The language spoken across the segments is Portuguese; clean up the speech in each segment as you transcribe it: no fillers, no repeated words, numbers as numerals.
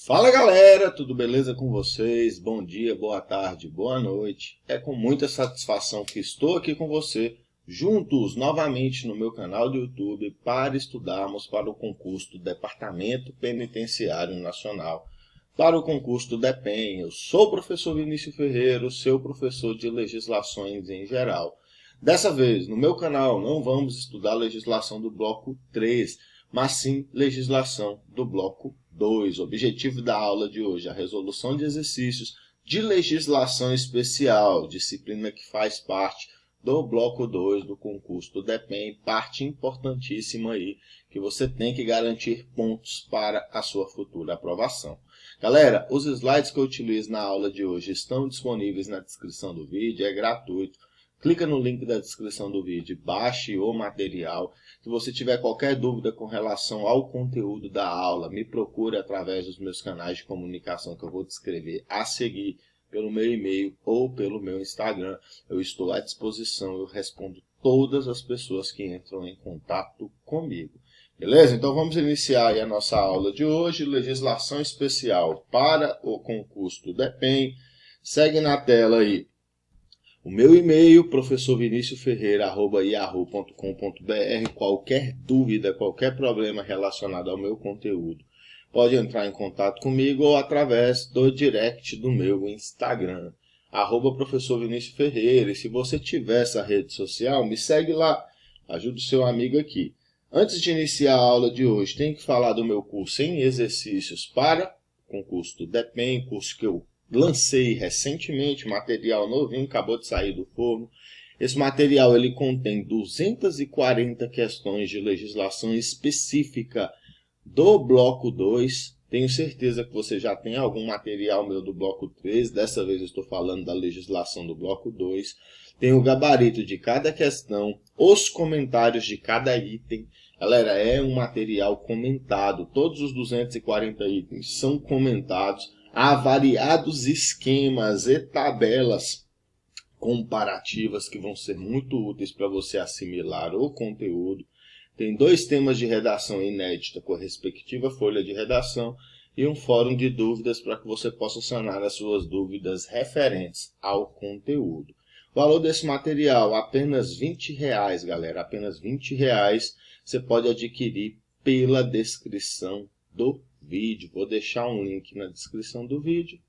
Fala galera, tudo beleza com vocês? Bom dia, boa tarde, boa noite. É com muita satisfação que estou aqui com você, juntos novamente no meu canal do YouTube, para estudarmos para o concurso do Departamento Penitenciário Nacional, para o concurso do DEPEN. Eu sou o professor Vinícius Ferreira, seu professor de legislações em geral. Dessa vez, no meu canal, não vamos estudar legislação do bloco 3, mas sim legislação do bloco 2. O objetivo da aula de hoje é a resolução de exercícios de legislação especial, disciplina que faz parte do bloco 2 do concurso do DEPEN, parte importantíssima aí, que você tem que garantir pontos para a sua futura aprovação. Galera, os slides que eu utilizo na aula de hoje estão disponíveis na descrição do vídeo, é gratuito. Clica no link da descrição do vídeo, baixe o material. Se você tiver qualquer dúvida com relação ao conteúdo da aula, me procure através dos meus canais de comunicação que eu vou descrever a seguir, pelo meu e-mail ou pelo meu Instagram. Eu estou à disposição, eu respondo todas as pessoas que entram em contato comigo. Beleza? Então vamos iniciar aí a nossa aula de hoje, legislação especial para o concurso do DEPEN. Segue na tela aí o meu e-mail, professorviniciusferreira@yahoo.com.br. Qualquer dúvida, qualquer problema relacionado ao meu conteúdo, pode entrar em contato comigo ou através do direct do meu Instagram, @professorviniciusferreira. E se você tiver essa rede social, me segue lá, ajuda o seu amigo aqui. Antes de iniciar a aula de hoje, tenho que falar do meu curso em exercícios para o concurso do DEPEN, curso que eu lancei recentemente, material novinho, acabou de sair do forno. Esse material ele contém 240 questões de legislação específica do bloco 2. Tenho certeza que você já tem algum material meu do bloco 3. Dessa vez eu estou falando da legislação do bloco 2. Tem o gabarito de cada questão, os comentários de cada item. Galera, é um material comentado. Todos os 240 itens são comentados. Há variados esquemas e tabelas comparativas que vão ser muito úteis para você assimilar o conteúdo. Tem 2 temas de redação inédita com a respectiva folha de redação e um fórum de dúvidas para que você possa sanar as suas dúvidas referentes ao conteúdo. O valor desse material, apenas R$20, galera, apenas R$20. Você pode adquirir pela descrição do vídeo. Vou deixar um link na descrição do vídeo.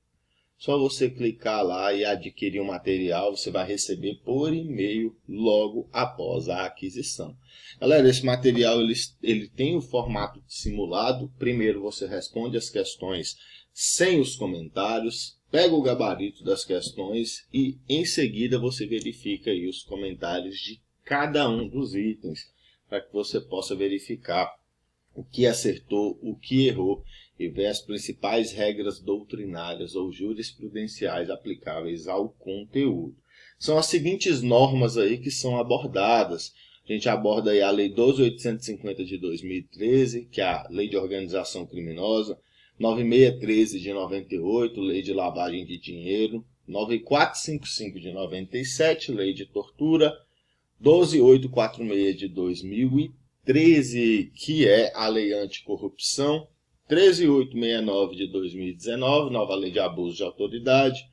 Só você clicar lá e adquirir o material, você vai receber por e-mail logo após a aquisição. Galera, esse material ele tem o formato de simulado. Primeiro você responde as questões sem os comentários, pega o gabarito das questões e em seguida você verifica aí os comentários de cada um dos itens, para que você possa verificar o que acertou, o que errou e ver as principais regras doutrinárias ou jurisprudenciais aplicáveis ao conteúdo. São as seguintes normas aí que são abordadas. A gente aborda aí a Lei 12.850 de 2013, que é a Lei de Organização Criminosa, 9613 de 98, Lei de Lavagem de Dinheiro, 9455 de 97, Lei de Tortura, 12846 de 2013, que é a Lei Anticorrupção, 13869 de 2019, nova Lei de Abuso de Autoridade,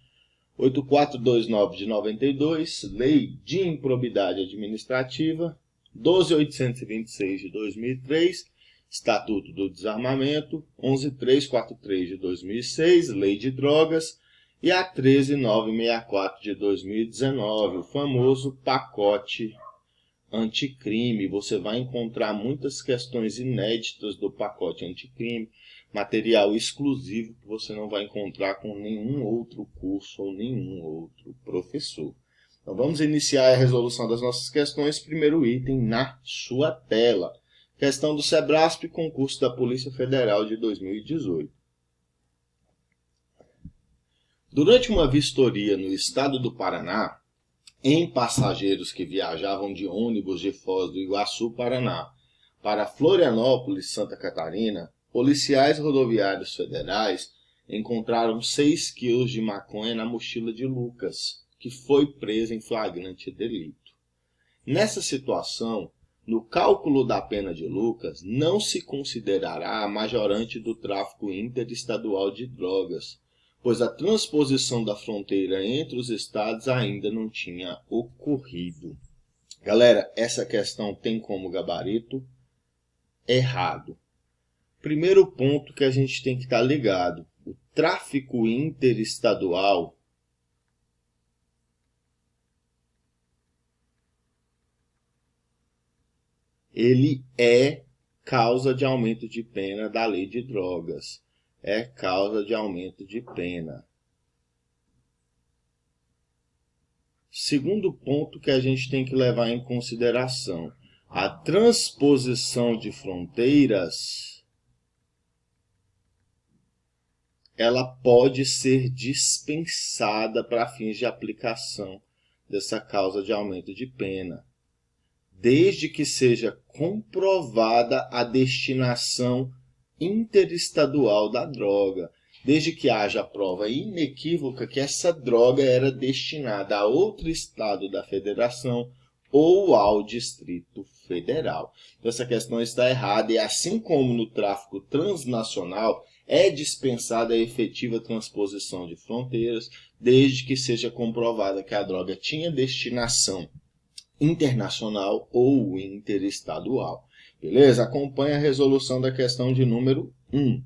8429 de 92, Lei de Improbidade Administrativa, 12826 de 2003, Estatuto do Desarmamento, 11343 de 2006, Lei de Drogas, e a 13964 de 2019, o famoso pacote anticrime. Você vai encontrar muitas questões inéditas do pacote anticrime, material exclusivo que você não vai encontrar com nenhum outro curso ou nenhum outro professor. Então vamos iniciar a resolução das nossas questões. Primeiro item na sua tela. Questão do SEBRASP, concurso da Polícia Federal de 2018. Durante uma vistoria no estado do Paraná, em passageiros que viajavam de ônibus de Foz do Iguaçu, Paraná, para Florianópolis, Santa Catarina, policiais rodoviários federais encontraram 6 quilos de maconha na mochila de Lucas, que foi preso em flagrante delito. Nessa situação, No cálculo da pena de Lucas, não se considerará a majorante do tráfico interestadual de drogas, pois a transposição da fronteira entre os estados ainda não tinha ocorrido. Galera, essa questão tem como gabarito errado. Primeiro ponto que a gente tem que estar ligado: o tráfico interestadual ele é causa de aumento de pena da lei de drogas. É causa de aumento de pena. Segundo ponto que a gente tem que levar em consideração: a transposição de fronteiras, ela pode ser dispensada para fins de aplicação dessa causa de aumento de pena, desde que seja comprovada a destinação interestadual da droga, desde que haja prova inequívoca que essa droga era destinada a outro estado da federação ou ao Distrito Federal. Então, essa questão está errada, e assim como no tráfico transnacional, é dispensada a efetiva transposição de fronteiras, desde que seja comprovada que a droga tinha destinação internacional ou interestadual. Beleza? Acompanhe a resolução da questão de número 1.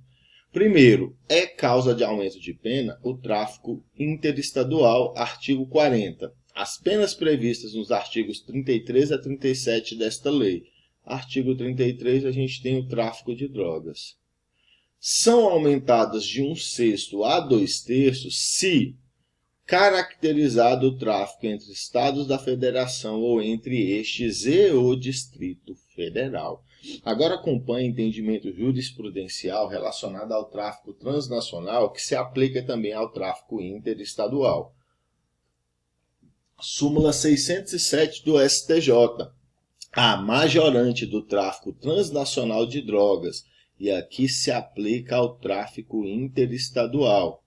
Primeiro, é causa de aumento de pena o tráfico interestadual, artigo 40. As penas previstas nos artigos 33 a 37 desta lei. Artigo 33, a gente tem o tráfico de drogas. São aumentadas de 1/6 a 2/3 se caracterizado o tráfico entre estados da federação ou entre estes e o Distrito Federal. Agora acompanhe entendimento jurisprudencial relacionado ao tráfico transnacional, que se aplica também ao tráfico interestadual. Súmula 607 do STJ. A majorante do tráfico transnacional de drogas, e aqui se aplica ao tráfico interestadual,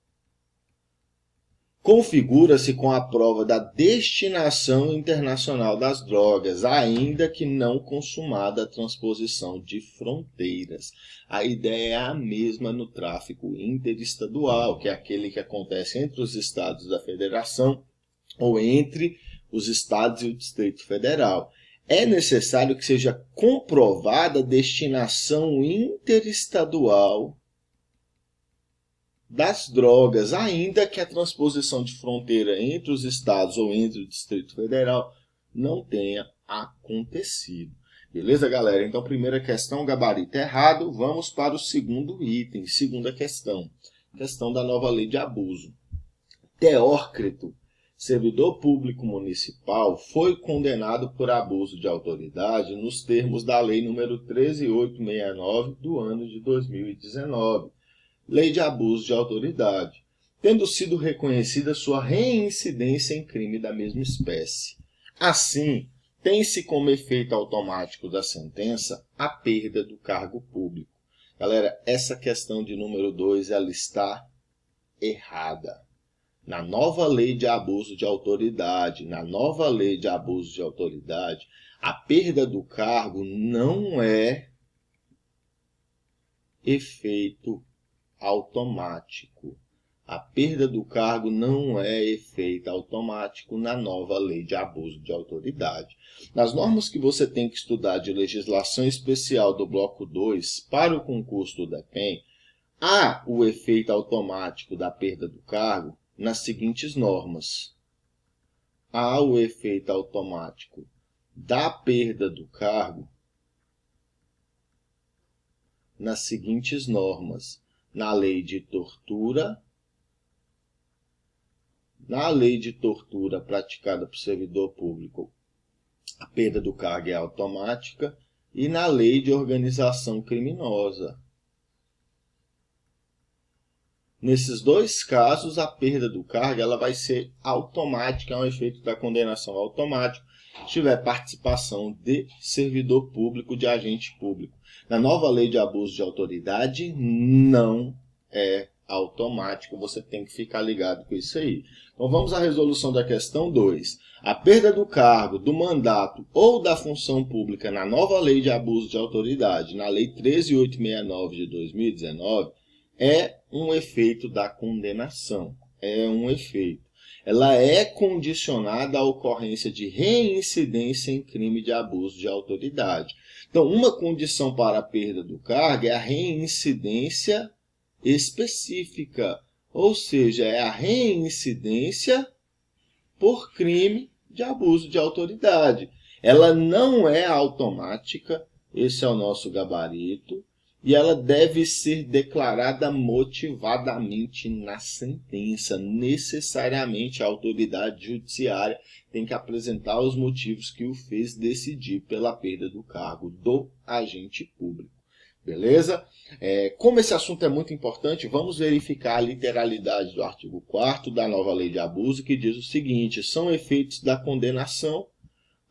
configura-se com a prova da destinação internacional das drogas, ainda que não consumada a transposição de fronteiras. A ideia é a mesma no tráfico interestadual, que é aquele que acontece entre os estados da federação ou entre os estados e o Distrito Federal. É necessário que seja comprovada a destinação interestadual das drogas, ainda que a transposição de fronteira entre os estados ou entre o Distrito Federal não tenha acontecido. Beleza, galera? Então, primeira questão, gabarito errado. Vamos para o segundo item, segunda questão. Questão da nova lei de abuso. Teócrito, servidor público municipal, foi condenado por abuso de autoridade nos termos da Lei nº 13.869 do ano de 2019. Lei de abuso de autoridade, tendo sido reconhecida sua reincidência em crime da mesma espécie. Assim, tem-se como efeito automático da sentença a perda do cargo público. Galera, essa questão de número 2, ela está errada. Na nova lei de abuso de autoridade, a perda do cargo não é efeito automático. A perda do cargo não é efeito automático na nova lei de abuso de autoridade. Nas normas que você tem que estudar de legislação especial do bloco 2 para o concurso do DEPEN, há o efeito automático da perda do cargo nas seguintes normas. Há o efeito automático da perda do cargo nas seguintes normas. Na lei de tortura, praticada por servidor público, a perda do cargo é automática, e na lei de organização criminosa. Nesses dois casos, a perda do cargo ela vai ser automática, é um efeito da condenação automático, se tiver participação de servidor público, de agente público. Na nova lei de abuso de autoridade, não é automático, você tem que ficar ligado com isso aí. Então vamos à resolução da questão 2. A perda do cargo, do mandato ou da função pública na nova lei de abuso de autoridade, na lei 13.869 de 2019, é um efeito da condenação. É um efeito. Ela é condicionada à ocorrência de reincidência em crime de abuso de autoridade. Então, uma condição para a perda do cargo é a reincidência específica, ou seja, é a reincidência por crime de abuso de autoridade. Ela não é automática, esse é o nosso gabarito, e ela deve ser declarada motivadamente na sentença. Necessariamente a autoridade judiciária tem que apresentar os motivos que o fez decidir pela perda do cargo do agente público. Beleza? Como esse assunto é muito importante, vamos verificar a literalidade do artigo 4º da nova lei de abuso, que diz o seguinte: são efeitos da condenação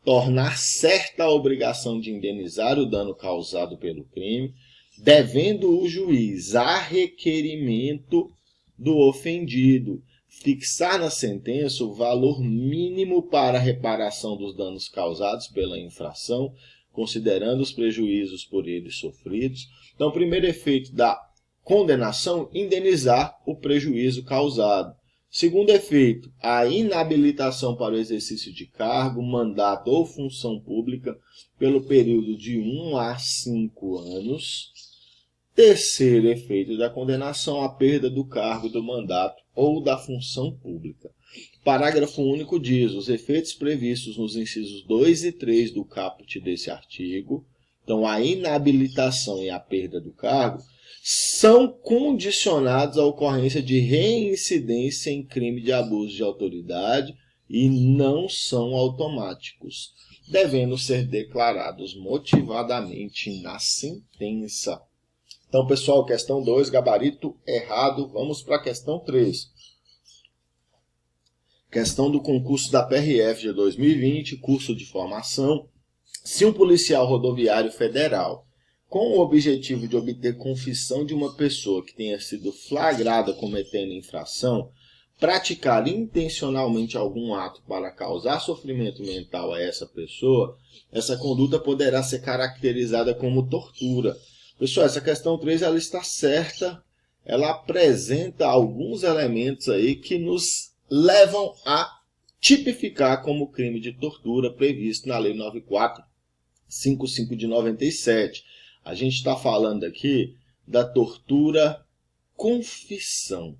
tornar certa a obrigação de indenizar o dano causado pelo crime, devendo o juiz, a requerimento do ofendido, fixar na sentença o valor mínimo para a reparação dos danos causados pela infração, considerando os prejuízos por ele sofridos. Então, o primeiro efeito da condenação, indenizar o prejuízo causado. Segundo efeito, a inabilitação para o exercício de cargo, mandato ou função pública pelo período de 1 a 5 anos. Terceiro efeito da condenação, a perda do cargo, do mandato ou da função pública. Parágrafo único diz: os efeitos previstos nos incisos 2 e 3 do caput desse artigo, então a inabilitação e a perda do cargo, são condicionados à ocorrência de reincidência em crime de abuso de autoridade e não são automáticos, devendo ser declarados motivadamente na sentença. Então, pessoal, questão 2, gabarito errado. Vamos para a questão 3. Questão do concurso da PRF de 2020, curso de formação. Se um policial rodoviário federal, com o objetivo de obter confissão de uma pessoa que tenha sido flagrada cometendo infração, praticar intencionalmente algum ato para causar sofrimento mental a essa pessoa, essa conduta poderá ser caracterizada como tortura. Pessoal, essa questão 3 ela está certa, ela apresenta alguns elementos aí que nos levam a tipificar como crime de tortura previsto na Lei 9455 de 97. A gente está falando aqui da tortura confissão.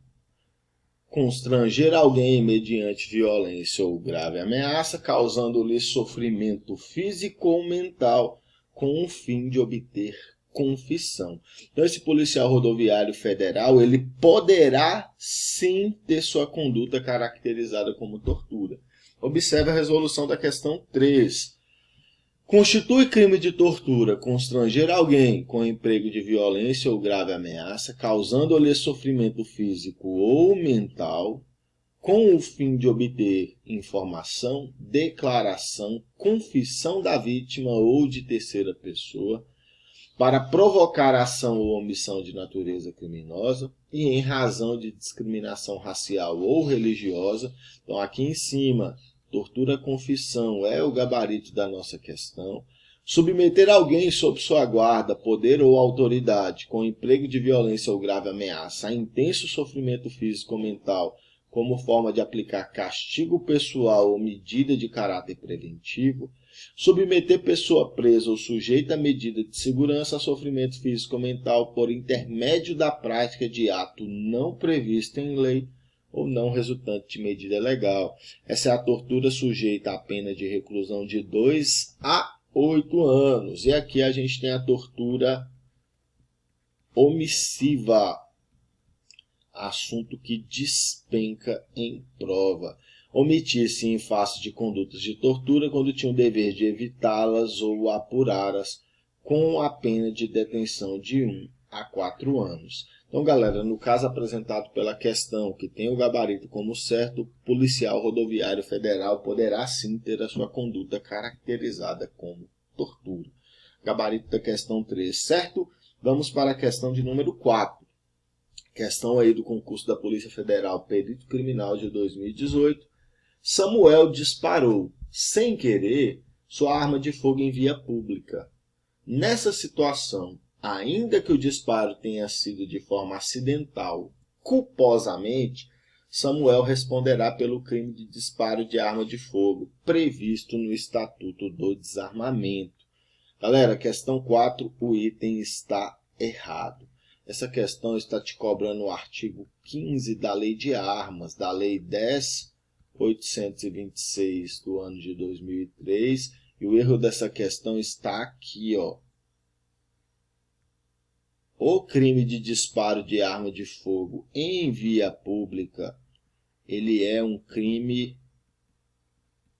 Constranger alguém mediante violência ou grave ameaça, causando-lhe sofrimento físico ou mental, com o fim de obter confissão. Então, esse policial rodoviário federal, ele poderá sim ter sua conduta caracterizada como tortura. Observe a resolução da questão 3. Constitui crime de tortura constranger alguém com emprego de violência ou grave ameaça, causando-lhe sofrimento físico ou mental, com o fim de obter informação, declaração, confissão da vítima ou de terceira pessoa, para provocar ação ou omissão de natureza criminosa e em razão de discriminação racial ou religiosa. Então, aqui em cima, tortura confissão é o gabarito da nossa questão. Submeter alguém sob sua guarda, poder ou autoridade, com emprego de violência ou grave ameaça, a intenso sofrimento físico ou mental, como forma de aplicar castigo pessoal ou medida de caráter preventivo. Submeter pessoa presa ou sujeita a medida de segurança a sofrimento físico ou mental por intermédio da prática de ato não previsto em lei ou não resultante de medida legal. Essa é a tortura sujeita à pena de reclusão de 2 a 8 anos. E aqui a gente tem a tortura omissiva, assunto que despenca em prova. Omitir-se em face de condutas de tortura quando tinha o dever de evitá-las ou apurá-las, com a pena de detenção de 1 a 4 anos. Então, galera, no caso apresentado pela questão, que tem o gabarito como certo, o policial rodoviário federal poderá sim ter a sua conduta caracterizada como tortura. Gabarito da questão 3, certo? Vamos para a questão de número 4. questão aí do concurso da Polícia Federal, perito criminal de 2018, Samuel disparou, sem querer, sua arma de fogo em via pública. Nessa situação, ainda que o disparo tenha sido de forma acidental, culposamente, Samuel responderá pelo crime de disparo de arma de fogo, previsto no Estatuto do Desarmamento. Galera, questão 4, o item está errado. Essa questão está te cobrando o artigo 15 da Lei de Armas, da Lei 10.826 do ano de 2003, e o erro dessa questão está aqui, ó. O crime de disparo de arma de fogo em via pública, ele é um crime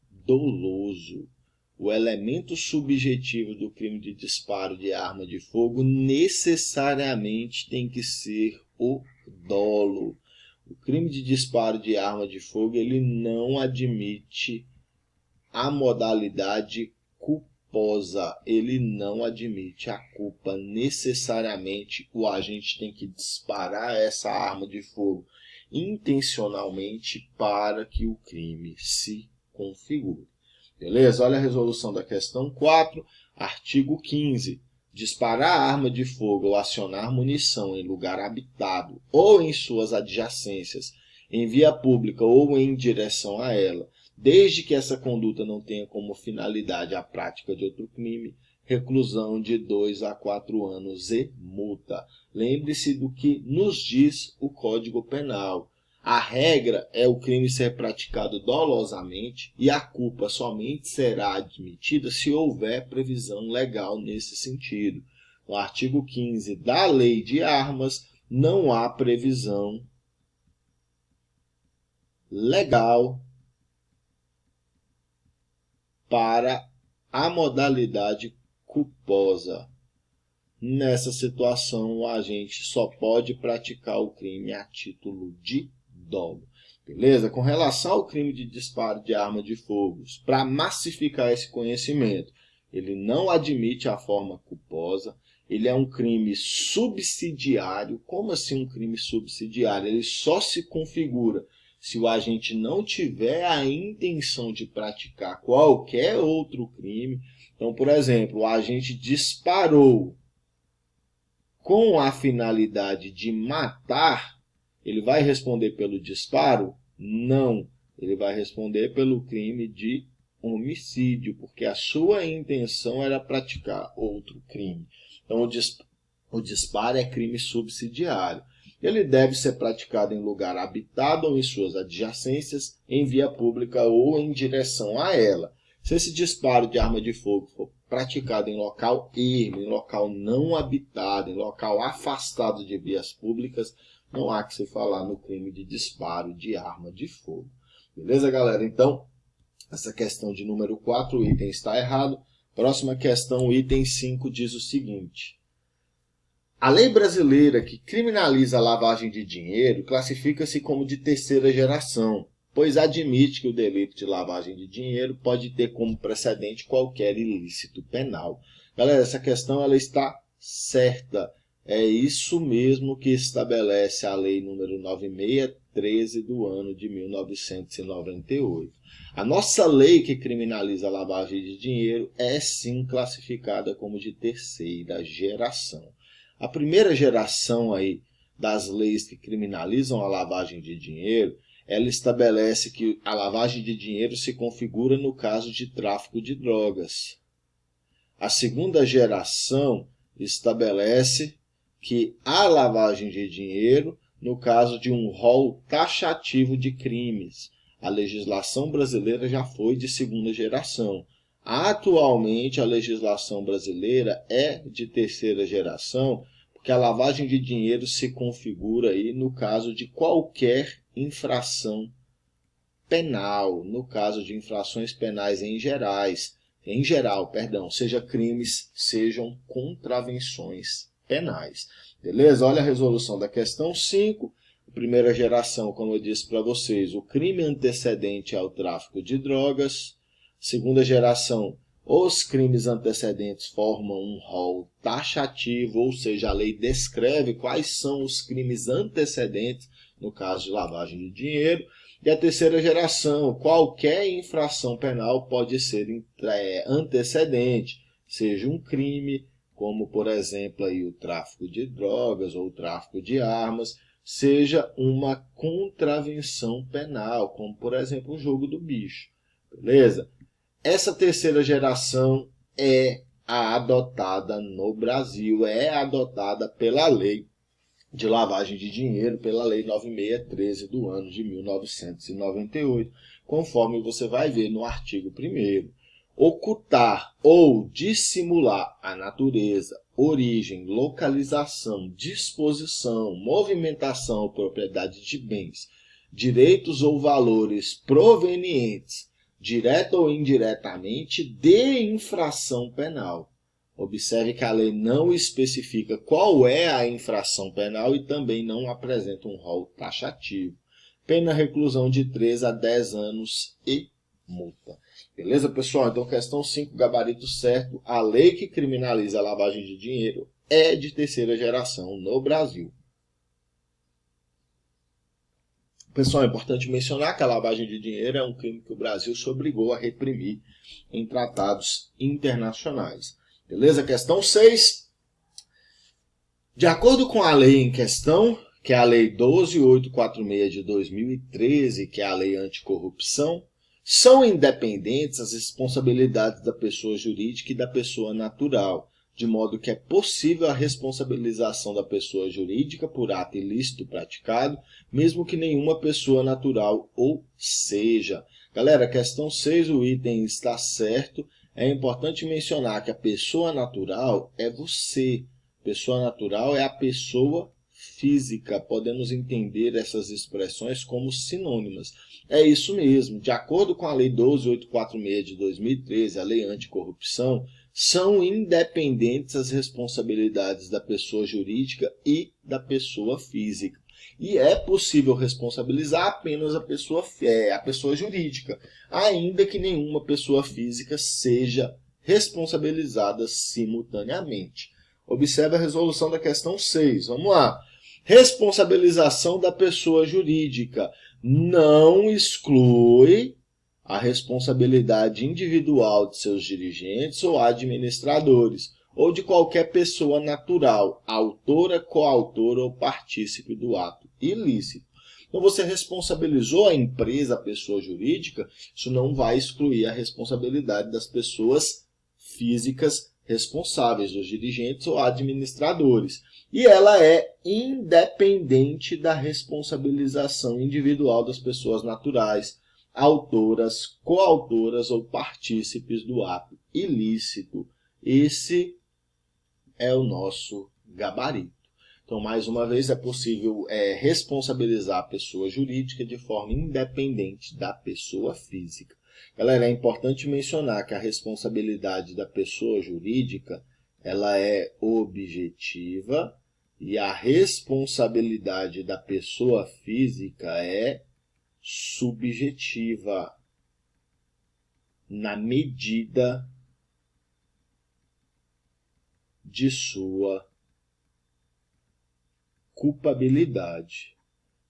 doloso. O elemento subjetivo do crime de disparo de arma de fogo necessariamente tem que ser o dolo. O crime de disparo de arma de fogo, ele não admite a modalidade culposa. Ele não admite a culpa. Necessariamente o agente tem que disparar essa arma de fogo intencionalmente para que o crime se configure. Beleza? Olha a resolução da questão 4, artigo 15. Disparar arma de fogo ou acionar munição em lugar habitado ou em suas adjacências, em via pública ou em direção a ela, desde que essa conduta não tenha como finalidade a prática de outro crime, reclusão de 2 a 4 anos e multa. Lembre-se do que nos diz o Código Penal. A regra é o crime ser praticado dolosamente e a culpa somente será admitida se houver previsão legal nesse sentido. No artigo 15 da Lei de Armas, não há previsão legal para a modalidade culposa. Nessa situação, o agente só pode praticar o crime a título de dolo. Beleza? Com relação ao crime de disparo de arma de fogo, para massificar esse conhecimento, ele não admite a forma culposa, ele é um crime subsidiário. Como assim um crime subsidiário? Ele só se configura se o agente não tiver a intenção de praticar qualquer outro crime. Então, por exemplo, o agente disparou com a finalidade de matar, ele vai responder pelo disparo? Não. Ele vai responder pelo crime de homicídio, porque a sua intenção era praticar outro crime. Então, o disparo é crime subsidiário. Ele deve ser praticado em lugar habitado ou em suas adjacências, em via pública ou em direção a ela. Se esse disparo de arma de fogo for praticado em local ermo, em local não habitado, em local afastado de vias públicas, não há que se falar no crime de disparo de arma de fogo. Beleza, galera? Então, essa questão de número 4, o item está errado. Próxima questão, o item 5, diz o seguinte. A lei brasileira que criminaliza a lavagem de dinheiro classifica-se como de terceira geração, pois admite que o delito de lavagem de dinheiro pode ter como precedente qualquer ilícito penal. Galera, essa questão ela está certa. É isso mesmo que estabelece a lei número 9613 do ano de 1998. A nossa lei que criminaliza a lavagem de dinheiro é sim classificada como de terceira geração. A primeira geração aí das leis que criminalizam a lavagem de dinheiro, ela estabelece que a lavagem de dinheiro se configura no caso de tráfico de drogas. A segunda geração estabelece que há lavagem de dinheiro no caso de um rol taxativo de crimes. A legislação brasileira já foi de segunda geração. Atualmente, a legislação brasileira é de terceira geração, porque a lavagem de dinheiro se configura aí no caso de qualquer infração penal, no caso de infrações penais em geral, seja crimes, sejam contravenções penais. Beleza? Olha a resolução da questão 5. Primeira geração, como eu disse para vocês, o crime antecedente ao tráfico de drogas. Segunda geração, Os crimes antecedentes formam um rol taxativo, ou seja, a lei descreve quais são os crimes antecedentes, no caso de lavagem de dinheiro. E a terceira geração, qualquer infração penal pode ser antecedente, seja um crime, como por exemplo aí, o tráfico de drogas ou o tráfico de armas, seja uma contravenção penal, como por exemplo o jogo do bicho. Beleza? Essa terceira geração é a adotada no Brasil, é adotada pela lei de lavagem de dinheiro, pela lei 9613 do ano de 1998, conforme você vai ver no artigo 1º. Ocultar ou dissimular a natureza, origem, localização, disposição, movimentação ou propriedade de bens, direitos ou valores provenientes, direta ou indiretamente, de infração penal. Observe que a lei não especifica qual é a infração penal e também não apresenta um rol taxativo. Pena reclusão de 3 a 10 anos e multa. Beleza, pessoal? Então, questão 5, gabarito certo. A lei que criminaliza a lavagem de dinheiro é de terceira geração no Brasil. Pessoal, é importante mencionar que a lavagem de dinheiro é um crime que o Brasil se obrigou a reprimir em tratados internacionais. Beleza? Questão 6. De acordo com a lei em questão, que é a Lei 12.846 de 2013, que é a Lei Anticorrupção, são independentes as responsabilidades da pessoa jurídica e da pessoa natural, de modo que é possível a responsabilização da pessoa jurídica por ato ilícito praticado, mesmo que nenhuma pessoa natural ou seja. Galera, questão 6, o item está certo. É importante mencionar que a pessoa natural é você. Pessoa natural é a pessoa física. Podemos entender essas expressões como sinônimas. É isso mesmo. De acordo com a Lei 12.846 de 2013, a Lei Anticorrupção, são independentes as responsabilidades da pessoa jurídica e da pessoa física. E é possível responsabilizar apenas a pessoa jurídica, ainda que nenhuma pessoa física seja responsabilizada simultaneamente. Observe a resolução da questão 6. Vamos lá. Responsabilização da pessoa jurídica não exclui a responsabilidade individual de seus dirigentes ou administradores, ou de qualquer pessoa natural, autora, coautora ou partícipe do ato ilícito. Então, você responsabilizou a empresa, a pessoa jurídica, isso não vai excluir a responsabilidade das pessoas físicas responsáveis, dos dirigentes ou administradores. E ela é independente da responsabilização individual das pessoas naturais, autoras, coautoras ou partícipes do ato ilícito. Esse é o nosso gabarito. Então, mais uma vez, é possível responsabilizar a pessoa jurídica de forma independente da pessoa física. Galera, é importante mencionar que a responsabilidade da pessoa jurídica ela é objetiva e a responsabilidade da pessoa física é subjetiva, na medida de sua culpabilidade.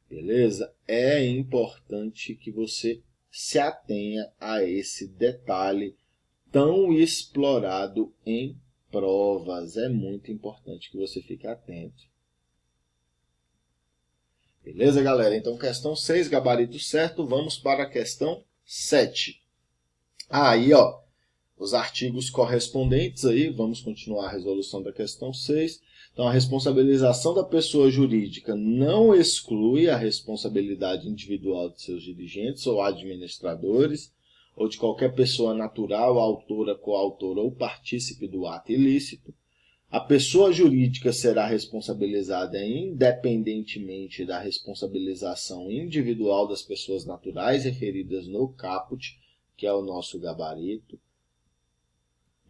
Beleza? É importante que você se atenha a esse detalhe tão explorado em provas. É muito importante que você fique atento. Beleza, galera? Então, questão 6, gabarito certo. Vamos para a questão 7. Aí, ó, os artigos correspondentes aí. Vamos continuar a resolução da questão 6. Então, a responsabilização da pessoa jurídica não exclui a responsabilidade individual de seus dirigentes ou administradores, ou de qualquer pessoa natural, autora, coautora ou partícipe do ato ilícito. A pessoa jurídica será responsabilizada independentemente da responsabilização individual das pessoas naturais referidas no caput, que é o nosso gabarito.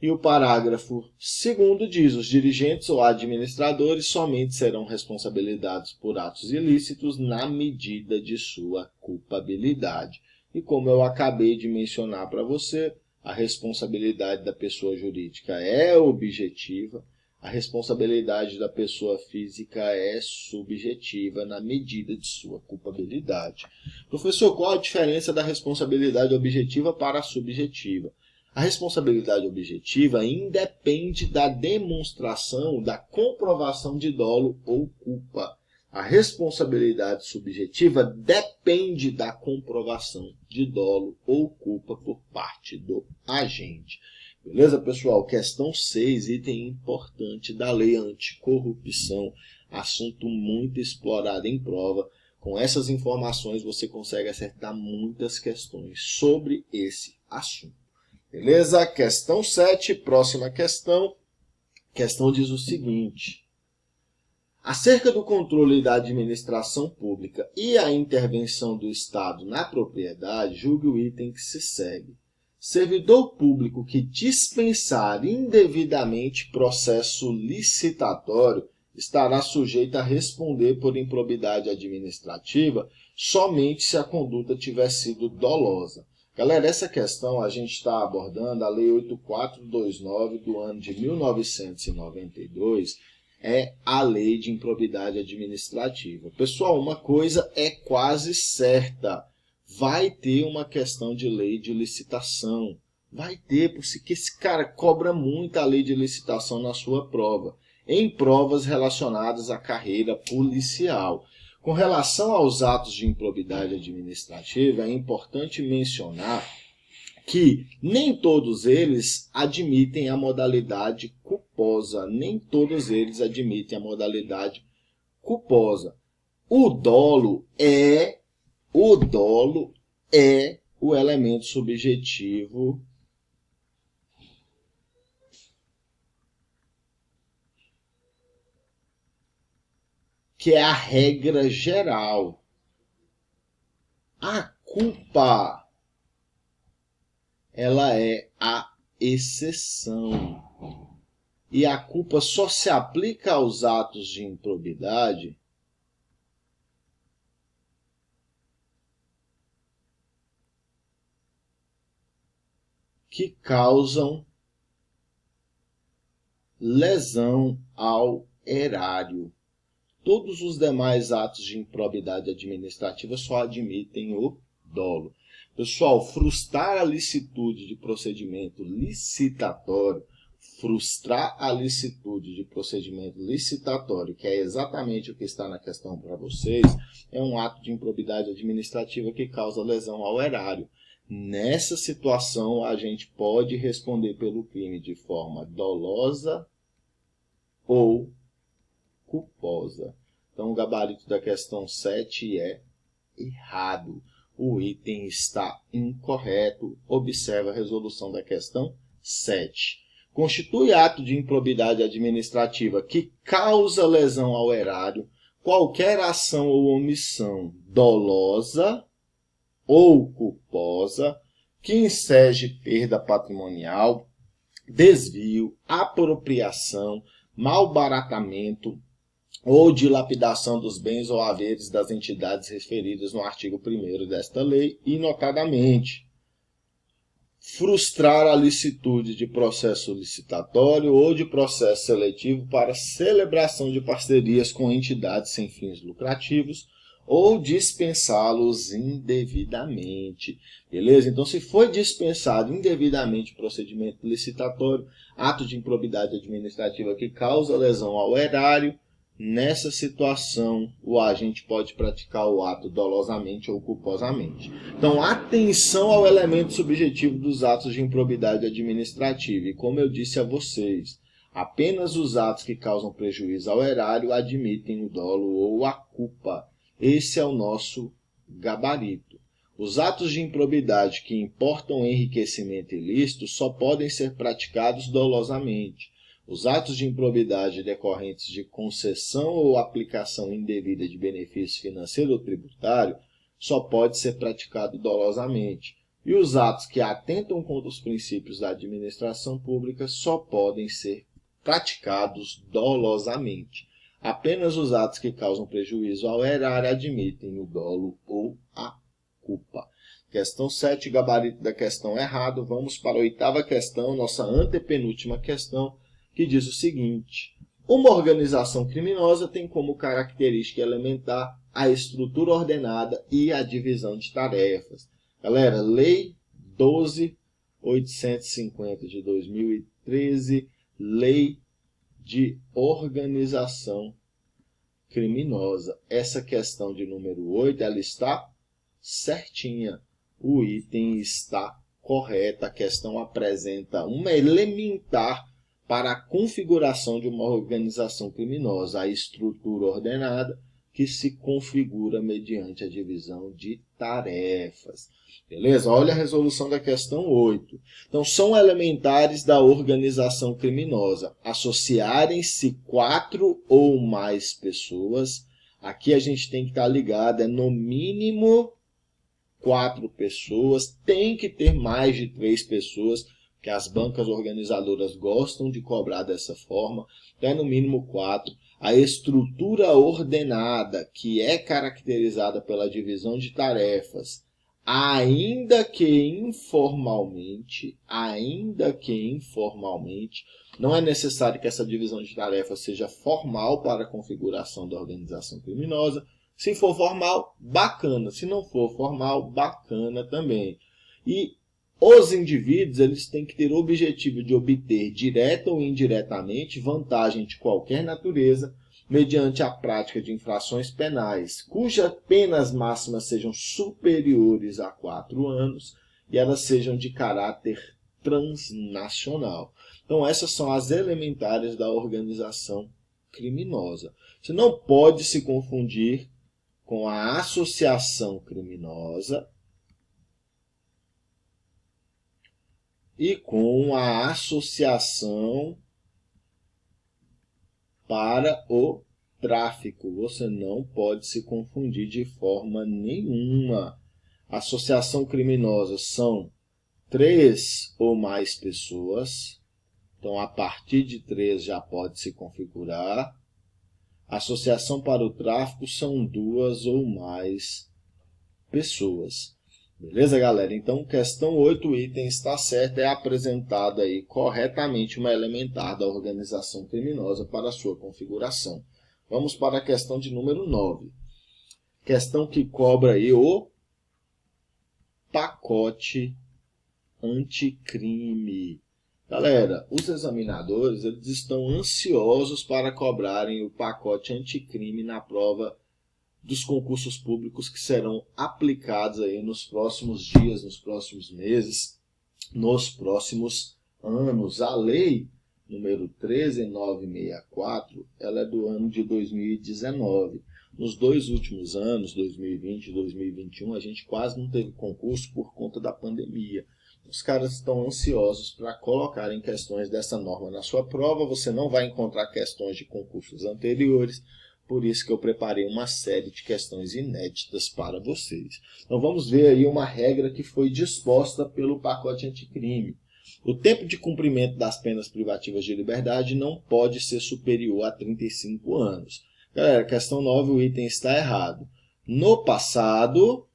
E o parágrafo 2º diz: os dirigentes ou administradores somente serão responsabilizados por atos ilícitos na medida de sua culpabilidade. E como eu acabei de mencionar para você, a responsabilidade da pessoa jurídica é objetiva, a responsabilidade da pessoa física é subjetiva na medida de sua culpabilidade. Professor, qual a diferença da responsabilidade objetiva para a subjetiva? A responsabilidade objetiva independe da demonstração, da comprovação de dolo ou culpa. A responsabilidade subjetiva depende da comprovação de dolo ou culpa por parte do agente. Beleza, pessoal? Questão 6, item importante da lei anticorrupção, assunto muito explorado em prova. Com essas informações você consegue acertar muitas questões sobre esse assunto. Beleza? Questão 7, próxima questão. A questão diz o seguinte: acerca do controle da administração pública e a intervenção do Estado na propriedade, julgue o item que se segue. Servidor público que dispensar indevidamente processo licitatório estará sujeito a responder por improbidade administrativa somente se a conduta tiver sido dolosa. Galera, essa questão a gente está abordando a Lei 8429 do ano de 1992, é a Lei de Improbidade Administrativa. Pessoal, uma coisa é quase certa: vai ter uma questão de lei de licitação. Vai ter, porque esse cara cobra muito a lei de licitação na sua prova, em provas relacionadas à carreira policial. Com relação aos atos de improbidade administrativa, é importante mencionar que nem todos eles admitem a modalidade culposa. Nem todos eles admitem a modalidade culposa. O dolo é o elemento subjetivo que é a regra geral. A culpa, ela é a exceção. E a culpa só se aplica aos atos de improbidade que causam lesão ao erário. Todos os demais atos de improbidade administrativa só admitem o dolo. Pessoal, frustrar a licitude de procedimento licitatório, que é exatamente o que está na questão para vocês, é um ato de improbidade administrativa que causa lesão ao erário. Nessa situação, a gente pode responder pelo crime de forma dolosa ou culposa. Então, o gabarito da questão 7 é errado. O item está incorreto. Observe a resolução da questão 7. Constitui ato de improbidade administrativa que causa lesão ao erário qualquer ação ou omissão dolosa ou culposa que enseje perda patrimonial, desvio, apropriação, malbaratamento ou dilapidação dos bens ou haveres das entidades referidas no artigo 1º desta lei e, notadamente, frustrar a licitude de processo licitatório ou de processo seletivo para celebração de parcerias com entidades sem fins lucrativos ou dispensá-los indevidamente. Beleza? Então, se foi dispensado indevidamente o procedimento licitatório, ato de improbidade administrativa que causa lesão ao erário, nessa situação, o agente pode praticar o ato dolosamente ou culposamente. Então, atenção ao elemento subjetivo dos atos de improbidade administrativa. E como eu disse a vocês, apenas os atos que causam prejuízo ao erário admitem o dolo ou a culpa. Esse é o nosso gabarito. Os atos de improbidade que importam enriquecimento ilícito só podem ser praticados dolosamente. Os atos de improbidade decorrentes de concessão ou aplicação indevida de benefício financeiro ou tributário só pode ser praticado dolosamente. E os atos que atentam contra os princípios da administração pública só podem ser praticados dolosamente. Apenas os atos que causam prejuízo ao erário admitem o dolo ou a culpa. Questão 7, gabarito da questão errado. Vamos para a oitava questão, nossa antepenúltima questão, que diz o seguinte: uma organização criminosa tem como característica elementar a estrutura ordenada e a divisão de tarefas. Galera, Lei 12.850 de 2013, Lei de Organização Criminosa. Essa questão de número 8, ela está certinha. O item está correto. A questão apresenta uma elementar para a configuração de uma organização criminosa, a estrutura ordenada que se configura mediante a divisão de tarefas. Beleza? Olha a resolução da questão 8. Então, são elementares da organização criminosa associarem-se 4 ou mais pessoas. Aqui a gente tem que estar ligado, é no mínimo 4 pessoas, tem que ter mais de 3 pessoas, que as bancas organizadoras gostam de cobrar dessa forma, então é no mínimo 4. A estrutura ordenada, que é caracterizada pela divisão de tarefas, ainda que informalmente, não é necessário que essa divisão de tarefas seja formal para a configuração da organização criminosa. Se for formal, bacana. Se não for formal, bacana também. E os indivíduos, eles têm que ter o objetivo de obter, direta ou indiretamente, vantagem de qualquer natureza, mediante a prática de infrações penais, cujas penas máximas sejam superiores a 4 anos e elas sejam de caráter transnacional. Então, essas são as elementares da organização criminosa. Você não pode se confundir com a associação criminosa e com a associação para o tráfico. Você não pode se confundir de forma nenhuma. Associação criminosa são 3 ou mais pessoas. Então, a partir de 3 já pode se configurar. Associação para o tráfico são 2 ou mais pessoas. Beleza, galera? Então, questão 8, o item está certo. É apresentada aí corretamente uma elementar da organização criminosa para a sua configuração. Vamos para a questão de número 9. Questão que cobra aí o pacote anticrime. Galera, os examinadores, eles estão ansiosos para cobrarem o pacote anticrime na prova dos concursos públicos que serão aplicados aí nos próximos dias, nos próximos meses, nos próximos anos. A lei número 13964, ela é do ano de 2019. Nos 2 últimos anos, 2020 e 2021, a gente quase não teve concurso por conta da pandemia. Os caras estão ansiosos para colocarem questões dessa norma na sua prova. Você não vai encontrar questões de concursos anteriores, por isso que eu preparei uma série de questões inéditas para vocês. Então vamos ver aí uma regra que foi disposta pelo pacote anticrime. O tempo de cumprimento das penas privativas de liberdade não pode ser superior a 35 anos. Galera, questão 9, o item está errado. No passado,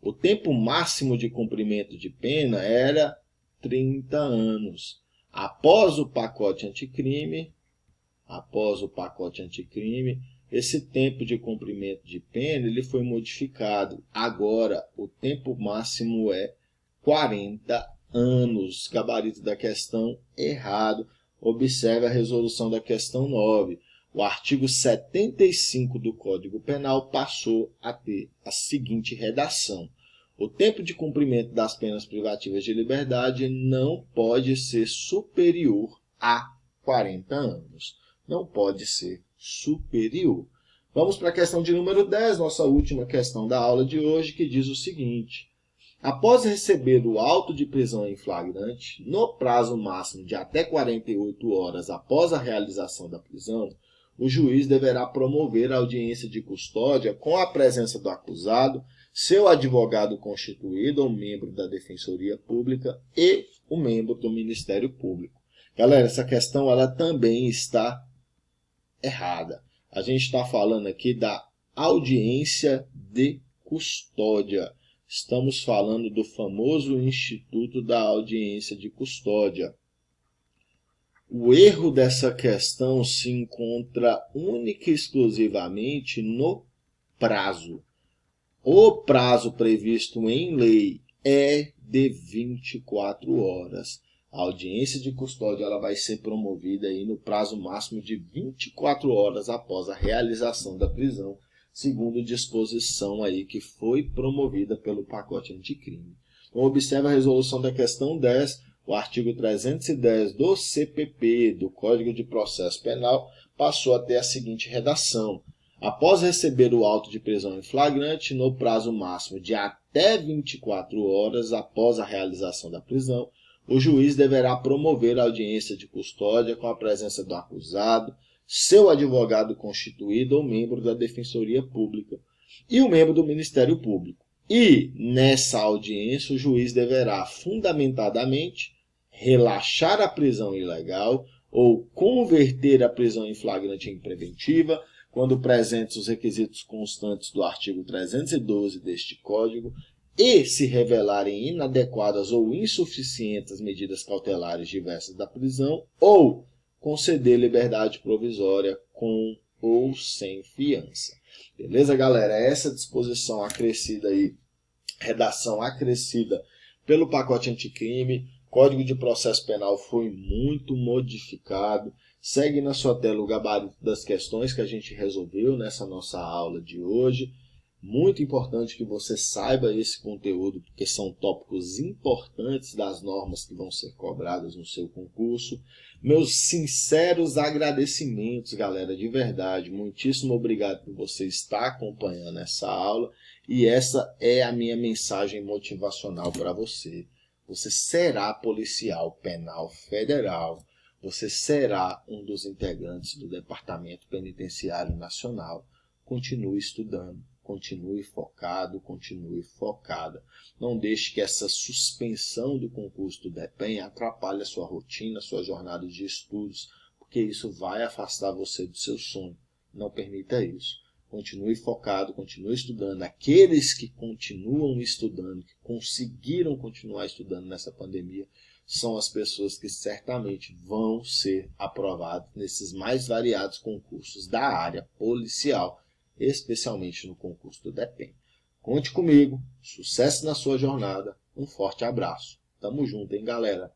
o tempo máximo de cumprimento de pena era 30 anos. Após o pacote anticrime, esse tempo de cumprimento de pena ele foi modificado. Agora, o tempo máximo é 40 anos. Gabarito da questão errado. Observe a resolução da questão 9. O artigo 75 do Código Penal passou a ter a seguinte redação: o tempo de cumprimento das penas privativas de liberdade não pode ser superior a 40 anos. Não pode ser superior. Vamos para a questão de número 10, nossa última questão da aula de hoje, que diz o seguinte: após receber o auto de prisão em flagrante, no prazo máximo de até 48 horas após a realização da prisão, o juiz deverá promover a audiência de custódia com a presença do acusado, seu advogado constituído ou membro da Defensoria Pública e o membro do Ministério Público. Galera, essa questão ela também está errada. A gente está falando aqui da audiência de custódia. Estamos falando do famoso Instituto da Audiência de Custódia. O erro dessa questão se encontra única e exclusivamente no prazo. O prazo previsto em lei é de 24 horas. A audiência de custódia ela vai ser promovida aí no prazo máximo de 24 horas após a realização da prisão, segundo disposição aí que foi promovida pelo pacote anticrime. Então, observe a resolução da questão 10, o artigo 310 do CPP, do Código de Processo Penal, passou a ter a seguinte redação: após receber o auto de prisão em flagrante, no prazo máximo de até 24 horas após a realização da prisão, o juiz deverá promover a audiência de custódia com a presença do acusado, seu advogado constituído ou membro da Defensoria Pública e o membro do Ministério Público. E, nessa audiência, o juiz deverá, fundamentadamente, relaxar a prisão ilegal ou converter a prisão em flagrante em preventiva, quando presentes os requisitos constantes do artigo 312 deste Código, e se revelarem inadequadas ou insuficientes as medidas cautelares diversas da prisão, ou conceder liberdade provisória com ou sem fiança. Beleza, galera? Essa disposição acrescida aí, redação acrescida pelo pacote anticrime, Código de Processo Penal foi muito modificado. Segue na sua tela o gabarito das questões que a gente resolveu nessa nossa aula de hoje. Muito importante que você saiba esse conteúdo, porque são tópicos importantes das normas que vão ser cobradas no seu concurso. Meus sinceros agradecimentos, galera, de verdade. Muitíssimo obrigado por você estar acompanhando essa aula. E essa é a minha mensagem motivacional para você. Você será policial penal federal. Você será um dos integrantes do Departamento Penitenciário Nacional. Continue estudando. Continue focado, continue focada. Não deixe que essa suspensão do concurso do DEPEN atrapalhe a sua rotina, a sua jornada de estudos, porque isso vai afastar você do seu sonho. Não permita isso. Continue focado, continue estudando. Aqueles que continuam estudando, que conseguiram continuar estudando nessa pandemia, são as pessoas que certamente vão ser aprovadas nesses mais variados concursos da área policial, especialmente no concurso do DEPEN. Conte comigo, sucesso na sua jornada, um forte abraço. Tamo junto, hein, galera?